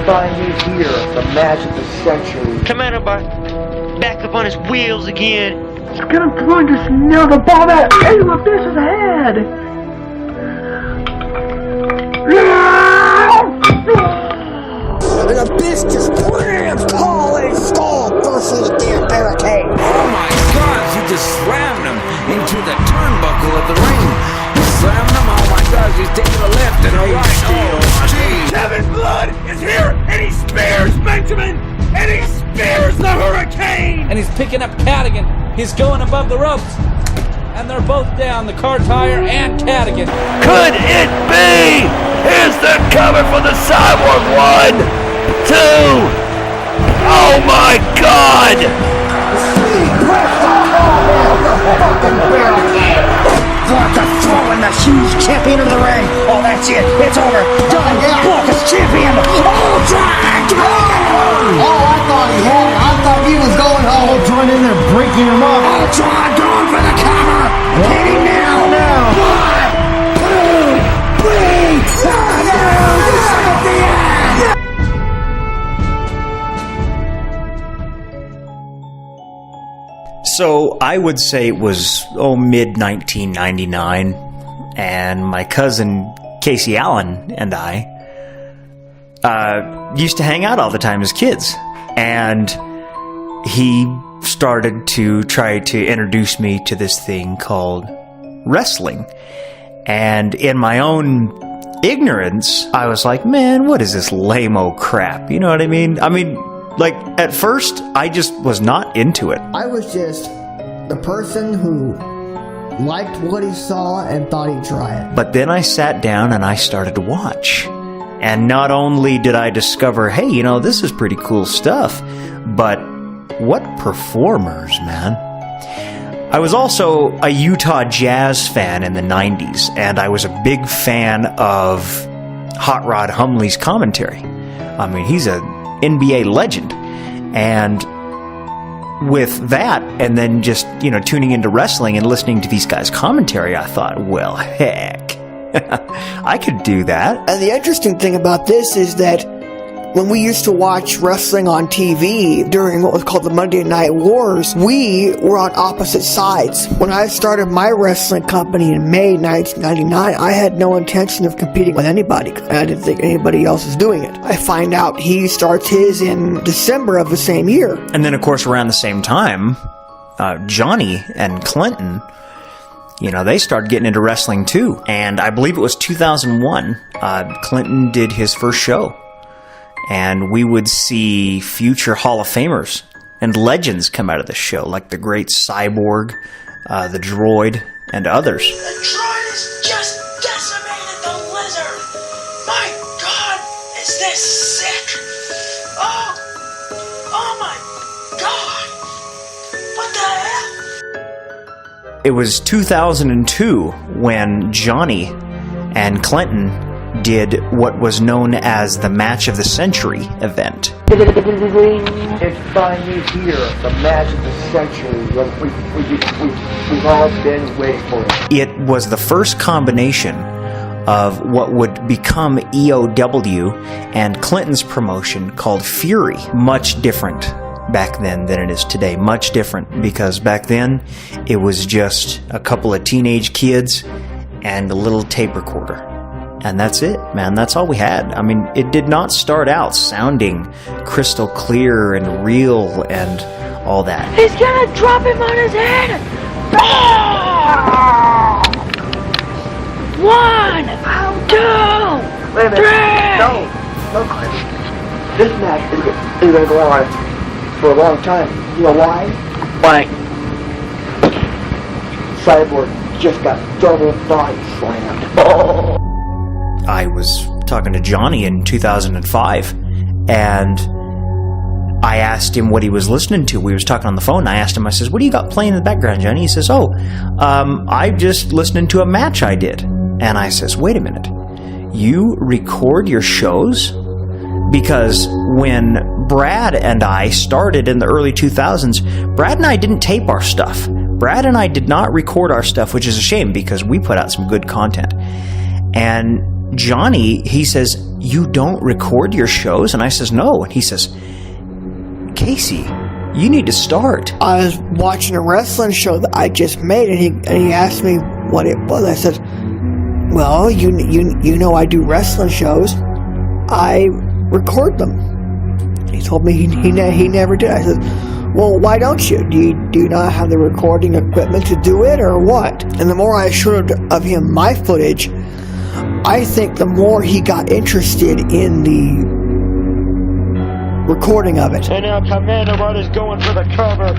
finally here, the match of the century. Commander back up on his wheels again. It's gonna find us now, the ball that aim of this is ahead. The abyss just slams Paul and his skull versus the damn barricade. Oh my God, he just slammed him into the turnbuckle of the ring. He slammed him, oh my God, he's taking a left and a right. Oh, geez. Kevin Blood is here, and he spears Benjamin, and he spears the Hurricane. And he's picking up Cadigan. He's going above the ropes. And they're both down, the car tire and Cadigan. Could it be? Here's the cover for the Cyborg. 1, 2. Oh my God! Blanca's throwing the huge champion into the ring. Oh, that's it. It's over. Done. Blanca's champion. Ultra Dragon! Oh, I thought he had it. I thought he was going home. Ultron in there breaking him up. Ultron going for the cover. Hit him now. 1, 2, 3. This is the end. So I would say it was, mid-1999, and my cousin Casey Allen and I used to hang out all the time as kids. And he started to try to introduce me to this thing called wrestling. And in my own ignorance, I was like, man, what is this lame-o crap? You know what I mean? Like, at first, I just was not into it. I was just the person who liked what he saw and thought he'd try it. But then I sat down and I started to watch. And not only did I discover, hey, you know, this is pretty cool stuff, but what performers, man. I was also a Utah Jazz fan in the 90s, and I was a big fan of Hot Rod Humley's commentary. I mean, he's an NBA legend. And with that, and then just, you know, tuning into wrestling and listening to these guys' commentary, I thought, well, heck, I could do that. And the interesting thing about this is that when we used to watch wrestling on TV during what was called the Monday Night Wars, we were on opposite sides. When I started my wrestling company in May 1999, I had no intention of competing with anybody. I didn't think anybody else was doing it. I find out he starts his in December of the same year. And then, of course, around the same time, Johnny and Clinton, you know, they started getting into wrestling too. And I believe it was 2001, Clinton did his first show. And we would see future Hall of Famers and legends come out of the show, like the great Cyborg, the Droid, and others. The Droid has just decimated the Lizard! My God, is this sick? Oh my God! What the hell? It was 2002 when Johnny and Clinton did what was known as the Match of the Century event. It's finally here, the match of the century. We've all been waiting for it. It was the first combination of what would become EOW and Clinton's promotion called Fury. Much different back then than it is today. Much different, because back then it was just a couple of teenage kids and a little tape recorder. And that's it, man. That's all we had. I mean, it did not start out sounding crystal clear and real and all that. He's gonna drop him on his head! 1, 2, 3! No, Clint. This match is going to go on for a long time. You know why? Why? Cyborg just got double body slammed. Oh. I was talking to Johnny in 2005, and I asked him what he was listening to. We was talking on the phone. I asked him, I says, what do you got playing in the background, Johnny? He says, I'm just listening to a match I did. And I says, wait a minute. You record your shows? Because when Brad and I started in the early 2000s, Brad and I didn't tape our stuff. Brad and I did not record our stuff, which is a shame because we put out some good content. And Johnny, he says, you don't record your shows? And I says, no. And he says, Casey, you need to start. I was watching a wrestling show that I just made, and he asked me what it was. I said, well, you know I do wrestling shows. I record them. He told me he never did. I said, well, why don't you? Do you not have the recording equipment to do it, or what? And the more I showed of him my footage, I think the more he got interested in the recording of it. And now Commander Rod is going for the cover.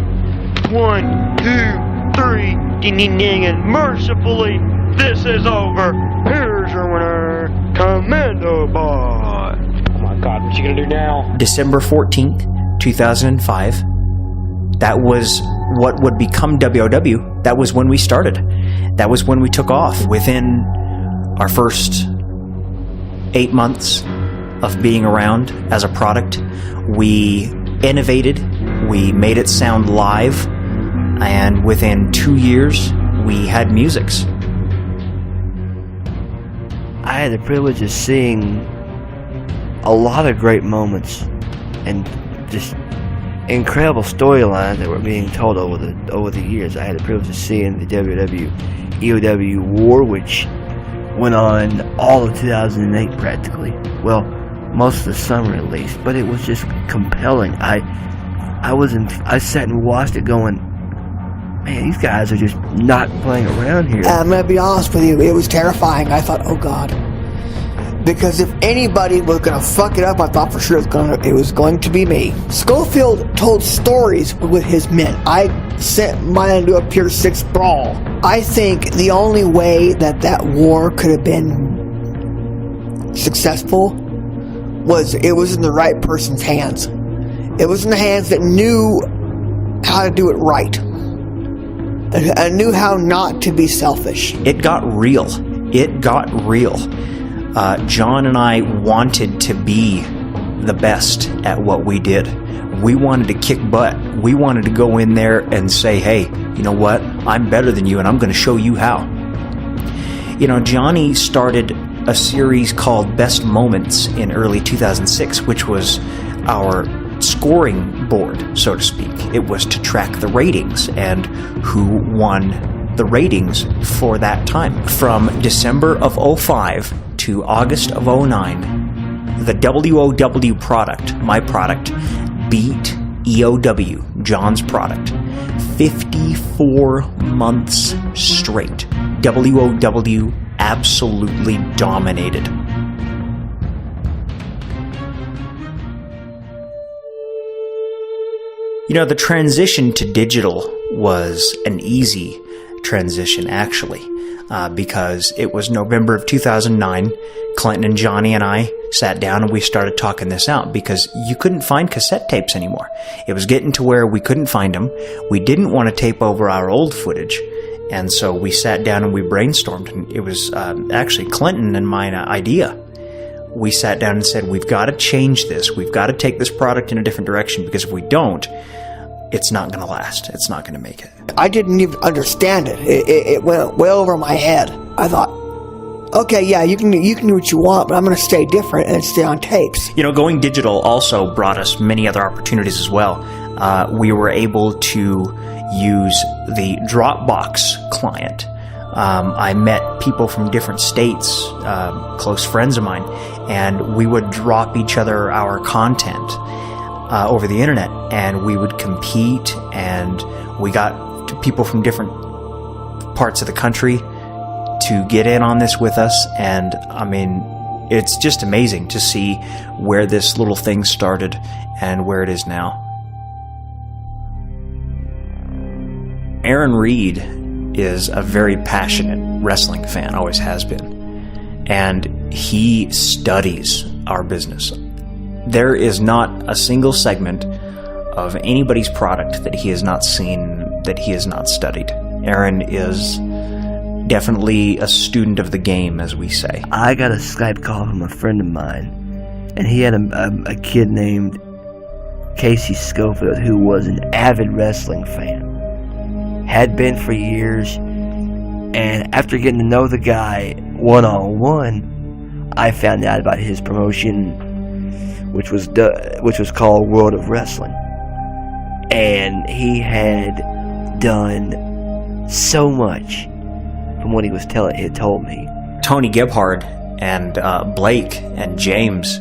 1, 2, 3. Ding, ding, ding. And mercifully, this is over. Here's your winner, Commando Boy. Oh my God, what you gonna do now? December 14th, 2005. That was what would become WOW. That was when we started. That was when we took off. Within our first 8 months of being around as a product, we innovated, we made it sound live, and within 2 years, we had musics. I had the privilege of seeing a lot of great moments and just incredible storylines that were being told over the years. I had the privilege of seeing the WW-EOW war, which went on all of 2008 practically. Well, most of the summer at least, but it was just compelling. I sat and watched it going, man, these guys are just not playing around here. I'm going to be honest with you, it was terrifying. I thought, oh God. Because if anybody was going to fuck it up, I thought for sure it was going to be me. Scoffield told stories with his men. I sent mine to a Pier 6 brawl. I think the only way that war could have been successful was it was in the right person's hands. It was in the hands that knew how to do it right. And knew how not to be selfish. It got real. It got real. John and I wanted to be the best at what we did. We wanted to kick butt. We wanted to go in there and say, hey, you know what? I'm better than you, and I'm going to show you how. You know, Johnny started a series called Best Moments in early 2006, which was our scoring board, so to speak. It was to track the ratings and who won the ratings for that time. From December of 05 to August of 09, the WOW product, my product, beat EOW, John's product, 54 months straight. WOW absolutely dominated. You know, the transition to digital was an easy transition, actually, because it was November of 2009. Clinton and Johnny and I sat down and we started talking this out because you couldn't find cassette tapes anymore. It was getting to where we couldn't find them. We didn't want to tape over our old footage, and so we sat down and we brainstormed, and it was actually Clinton and my idea. We sat down and said, we've got to change this. We've got to take this product in a different direction, because if we don't, it's not going to last. It's not going to make it. I didn't even understand it. It went well over my head. I thought, okay, yeah, you can do what you want, but I'm going to stay different and stay on tapes. You know, going digital also brought us many other opportunities as well. We were able to use the Dropbox client. I met people from different states, close friends of mine, and we would drop each other our content over the internet, and we would compete, and we got people from different parts of the country to get in on this with us. And I mean, it's just amazing to see where this little thing started and where it is now. Aaron Reed is a very passionate wrestling fan, always has been, and he studies our business. There is not a single segment of anybody's product that he has not seen, that he has not studied. Aaron is definitely a student of the game, as we say. I got a Skype call from a friend of mine, and he had a kid named Casey Schofield who was an avid wrestling fan. Had been for years, and after getting to know the guy one-on-one, I found out about his promotion, which was called World of Wrestling, and he had done so much from what he had told me. Tony Gebhard and Blake and James,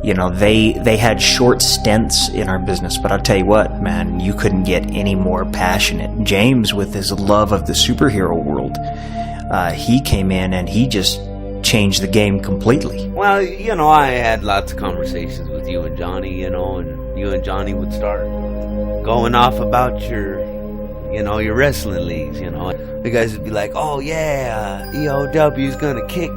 you know, they had short stints in our business, but I'll tell you what, man, you couldn't get any more passionate. James, with his love of the superhero world, he came in and he just changed the game completely. Well, you know, I had lots of conversations with you and Johnny, you know, and you and Johnny would start going off about your wrestling leagues, you know. The guys would be like, oh yeah, EOW's gonna kick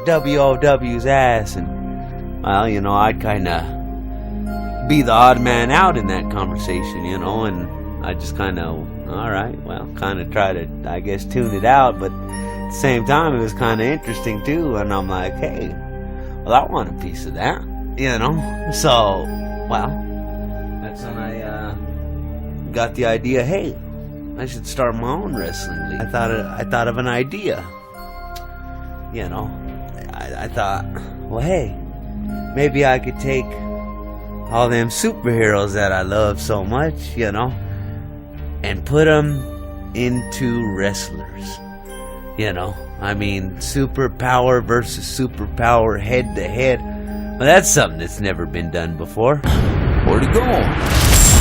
WOW's ass, and well, you know, I'd kind of be the odd man out in that conversation, you know, and I just kind of, alright, well, kind of try to, I guess, tune it out, but at the same time, it was kind of interesting too, and I'm like, hey, well, I want a piece of that, you know, so, well, that's when I got the idea, hey, I should start my own wrestling league. I thought of an idea, you know, I thought, well, hey, maybe I could take all them superheroes that I love so much, you know, and put them into wrestlers, you know. I mean, superpower versus superpower, head to head. Well, that's something that's never been done before. Where'd he go?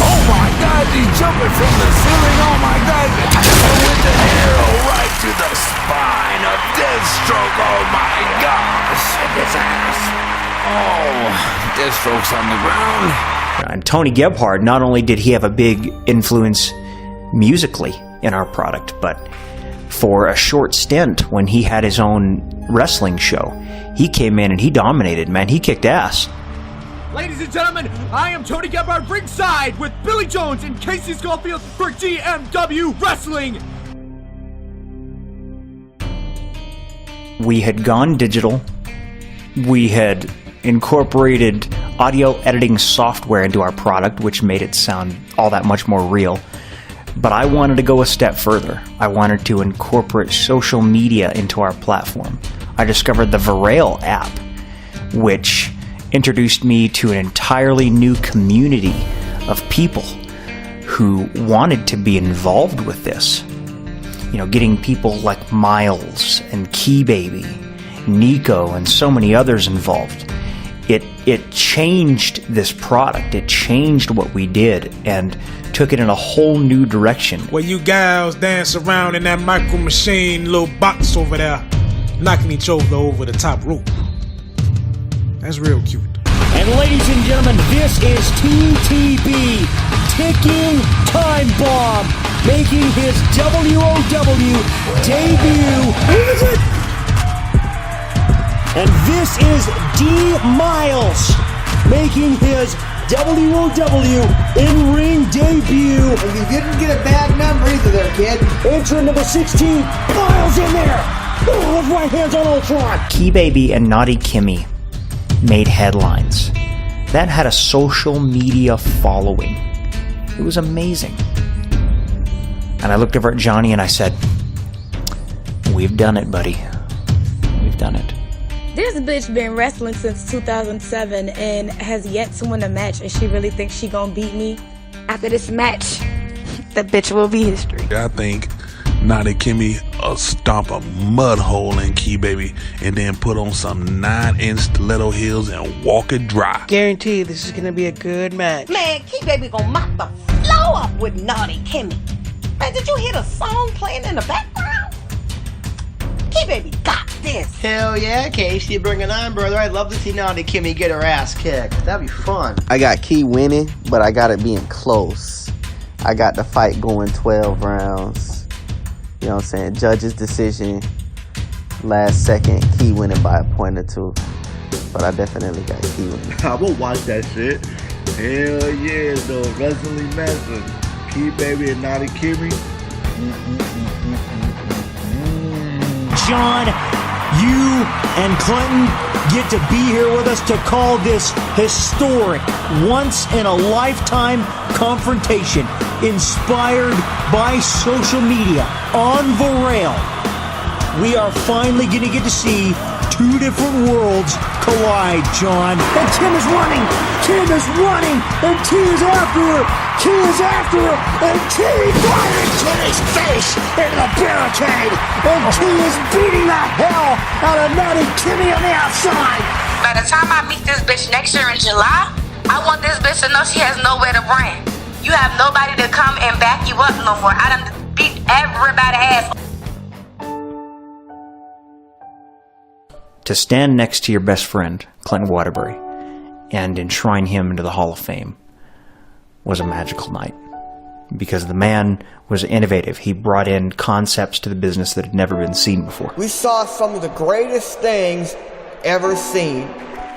Oh my God, he's jumping from the ceiling. Oh my God, with the arrow right to the spine of Deathstroke. Oh my gosh, his ass. Oh, Deathstroke's on the ground. And Tony Gebhard, not only did he have a big influence musically in our product, but for a short stint when he had his own wrestling show, he came in and he dominated, man. He kicked ass. Ladies and gentlemen, I am Tony Gebhard ringside with Billy Jones and Casey Scoffield for GMW Wrestling. We had gone digital. We had incorporated audio editing software into our product, which made it sound all that much more real. But I wanted to go a step further. I wanted to incorporate social media into our platform. I discovered the Verail app, which introduced me to an entirely new community of people who wanted to be involved with this. You know, getting people like Miles and Key Baby, Nico, and so many others involved. It changed this product. It changed what we did and took it in a whole new direction. Where you gals dance around in that micro machine little box over there, knocking each other over the top rope. That's real cute. And ladies and gentlemen, this is TTB, Ticking Time Bomb, making his WOW debut. Who is it? And this is D. Miles, making his WOW in-ring debut. And you didn't get a bad number either there, kid. Entrant number 16, Miles in there. Oh, his right hand's on Ultron. Key Baby and Naughty Kimmy made headlines. That had a social media following. It was amazing. And I looked over at Johnny and I said, we've done it, buddy. We've done it. This bitch been wrestling since 2007 and has yet to win a match, and she really thinks she gonna beat me. After this match, that bitch will be history. I think Naughty Kimmy stomp a mud hole in Key Baby and then put on some 9-inch stiletto heels and walk it dry. Guarantee this is gonna be a good match. Man, Key Baby gonna mop the floor up with Naughty Kimmy. Man, did you hear the song playing in the background? Key Baby got this. Hell yeah, Casey, bring it on, brother. I'd love to see Naughty Kimmy get her ass kicked. That'd be fun. I got Key winning, but I got it being close. I got the fight going 12 rounds. You know what I'm saying? Judge's decision, last second, Key winning by a point or two. But I definitely got Key winning. I will watch that shit. Hell yeah, though. Wrestling Messing. Key Baby and Naughty Kimmy. John, you and Clinton get to be here with us to call this historic, once-in-a-lifetime confrontation inspired by social media on Verail. We are finally going to get to see two different worlds collide, John. And Kim is running! Kim is running! And T is after her! T is after her! And T right in Timmy's face into the barricade! And T is beating the hell out of Naughty Timmy on the outside! By the time I meet this bitch next year in July, I want this bitch to know she has nowhere to brand. You have nobody to come and back you up no more. I done beat everybody's ass. To stand next to your best friend, Clinton Waterbury, and enshrine him into the Hall of Fame was a magical night. Because the man was innovative. He brought in concepts to the business that had never been seen before. We saw some of the greatest things ever seen.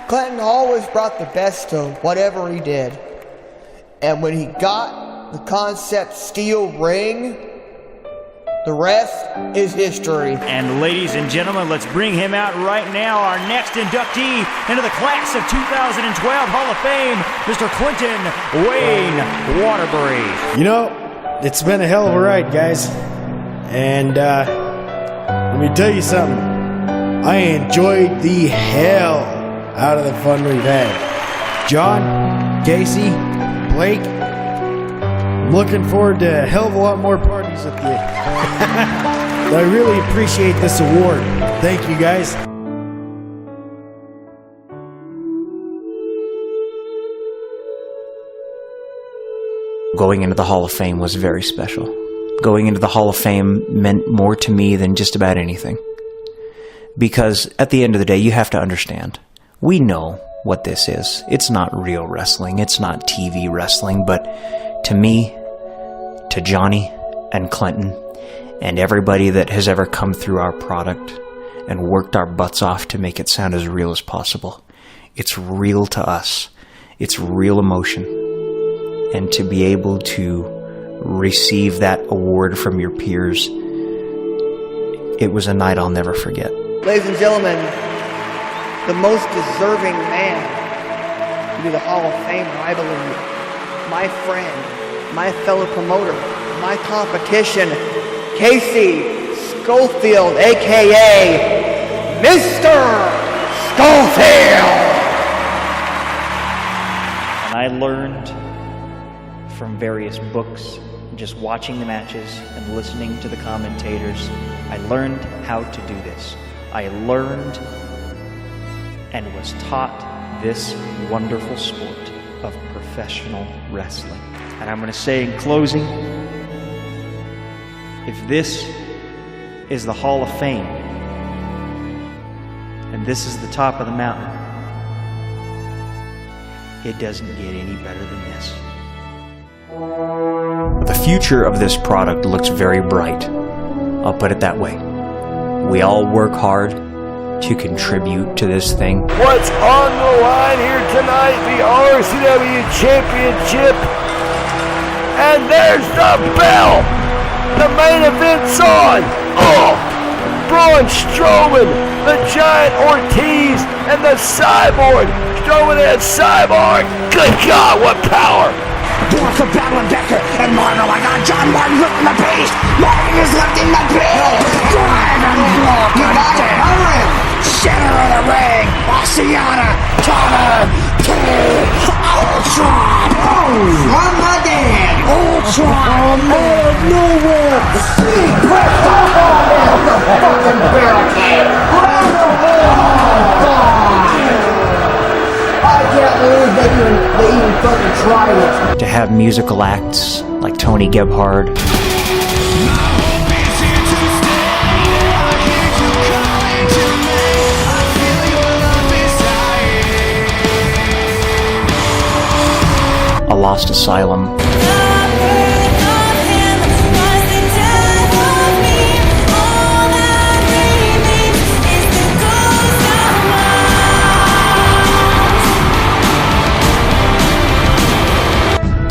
Clinton always brought the best to whatever he did. And when he got the concept steel ring, the rest is history. And ladies and gentlemen, let's bring him out right now. Our next inductee into the class of 2012 Hall of Fame, Mr. Clinton Wayne Waterbury. You know, it's been a hell of a ride, guys. And let me tell you something. I enjoyed the hell out of the fun we've had. John, Casey, Blake, I'm looking forward to a hell of a lot more parties with you. I really appreciate this award. Thank you, guys. Going into the Hall of Fame was very special. Going into the Hall of Fame meant more to me than just about anything. Because at the end of the day, you have to understand, we know what this is. It's not real wrestling. It's not TV wrestling. But to me, to Johnny and Clinton, and everybody that has ever come through our product and worked our butts off to make it sound as real as possible, it's real to us. It's real emotion. And to be able to receive that award from your peers, it was a night I'll never forget. Ladies and gentlemen, the most deserving man to be the Hall of Famer, I believe, my friend, my fellow promoter, my competition, Casey Schofield, a.k.a. Mr. Schofield! And I learned from various books, just watching the matches and listening to the commentators, I learned how to do this. I learned and was taught this wonderful sport of professional wrestling. And I'm going to say in closing, if this is the Hall of Fame, and this is the top of the mountain, it doesn't get any better than this. The future of this product looks very bright. I'll put it that way. We all work hard to contribute to this thing. What's on the line here tonight? The RCW Championship. And there's the bell. The main event's on. Oh! Braun Strowman, the Giant Ortiz, and the Cyborg. Strowman and Cyborg. Good God, what power! Born for battling Becker and Marvel. I got John Martin lifting the beast. Martin is lifting the beast. Drive and block. You got it. Hurry. Center of the ring. Oceana. Cover. Ultron. From the dead. Ultron. Out of nowhere. Sweet breath. The fucking barricade. I can't believe they even fucking tried it. To have musical acts like Tony Gebhard, A Lost Asylum,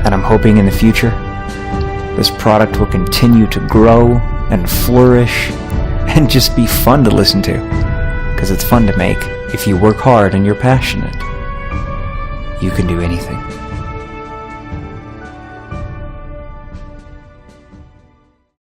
and I'm hoping in the future this product will continue to grow and flourish and just be fun to listen to, because it's fun to make. If you work hard and you're passionate, you can do anything.